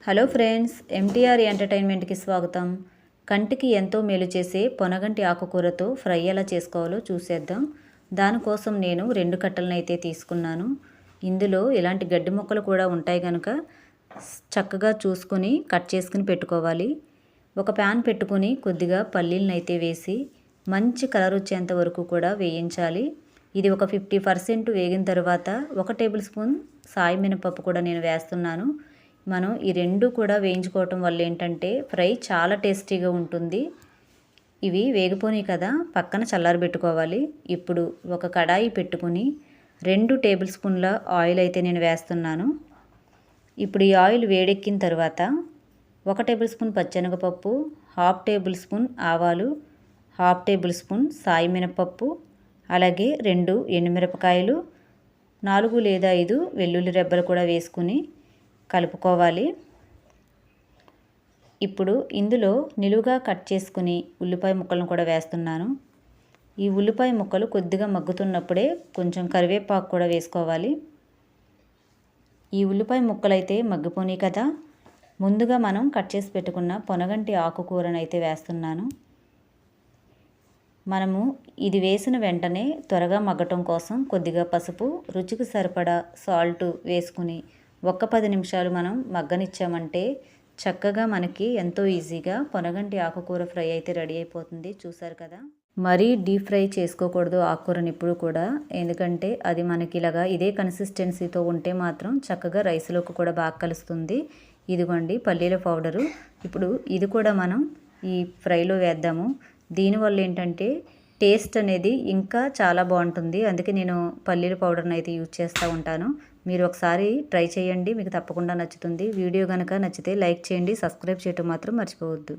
Hello friends, MTR ఎంటర్టైన్మెంట్కి స్వాగతం. కంటికి ఎంతో మేలు చేసే పొనగంటి ఆకుకూరతో ఫ్రై ఎలా చేసుకోవాలో చూసేద్దాం. దానికోసం నేను 2 కట్టలను అయితే తీసుకున్నాను. ఇందులో ఇలాంటి గడ్డి మొక్కలు కూడా ఉంటాయి కనుక చక్కగా చూసుకొని కట్ చేసుకుని పెట్టుకోవాలి. ఒక ప్యాన్ పెట్టుకుని కొద్దిగా పల్లీలను అయితే వేసి మంచి కలర్ వచ్చేంత వరకు కూడా వేయించాలి. ఇది ఒక 50% వేగిన తర్వాత 1 టేబుల్ స్పూన్ సాయి మినపప్పు కూడా నేను వేస్తున్నాను. మనం ఈ 2 కూడా వేయించుకోవటం వల్ల ఏంటంటే ఫ్రై చాలా టేస్టీగా ఉంటుంది. ఇవి వేగిపోయి కదా, పక్కన చల్లారబెట్టుకోవాలి. ఇప్పుడు ఒక కడాయి పెట్టుకుని 2 టేబుల్ స్పూన్ల ఆయిల్ అయితే నేను వేస్తున్నాను. ఇప్పుడు ఈ ఆయిల్ వేడెక్కిన తర్వాత 1 టేబుల్ స్పూన్ పచ్చెనగపప్పు, 1/2 టేబుల్ స్పూన్ ఆవాలు, 1/2 టేబుల్ స్పూన్ సాయి మినపప్పు, అలాగే 2 ఎండుమిరపకాయలు, 4 లేదా 5 వెల్లుల్లి రెబ్బలు కూడా వేసుకుని కలుపుకోవాలి. ఇప్పుడు ఇందులో నిలువుగా కట్ చేసుకుని ఉల్లిపాయ ముక్కలను కూడా వేస్తున్నాను. ఈ ఉల్లిపాయ ముక్కలు కొద్దిగా మగ్గుతున్నప్పుడే కొంచెం కరివేపాకు కూడా వేసుకోవాలి. ఈ ఉల్లిపాయ ముక్కలు అయితే మగ్గిపోయి కదా, ముందుగా మనం కట్ చేసి పెట్టుకున్న పొనగంటి ఆకుకూరను అయితే వేస్తున్నాను. మనము ఇది వేసిన వెంటనే త్వరగా మగ్గటం కోసం కొద్దిగా పసుపు, రుచికి సరిపడా సాల్ట్ వేసుకుని 10 నిమిషాలు మనం మగ్గనిచ్చామంటే చక్కగా మనకి ఎంతో ఈజీగా పొనగంటి ఆకుకూర ఫ్రై అయితే రెడీ అయిపోతుంది. చూసారు కదా, మరీ డీప్ ఫ్రై చేసుకోకూడదు ఆకుకూరని ఎప్పుడు కూడా, ఎందుకంటే అది మనకి ఇలాగా ఇదే కన్సిస్టెన్సీతో ఉంటే మాత్రం చక్కగా రైస్లోకి కూడా బాగా కలుస్తుంది. ఇదిగోండి పల్లీల పౌడరు. ఇప్పుడు ఇది కూడా మనం ఈ ఫ్రైలో వేద్దాము. దీనివల్ల ఏంటంటే టేస్ట్ అనేది ఇంకా చాలా బాగుంటుంది. అందుకే నేను పల్లీల పౌడర్ని అయితే యూజ్ చేస్తూ ఉంటాను. మీరు ఒకసారి ట్రై చేయండి, మీకు తప్పకుండా నచ్చుతుంది. వీడియో కనుక నచ్చితే లైక్ చేయండి, సబ్స్క్రైబ్ చేయటం మాత్రం మర్చిపోవద్దు.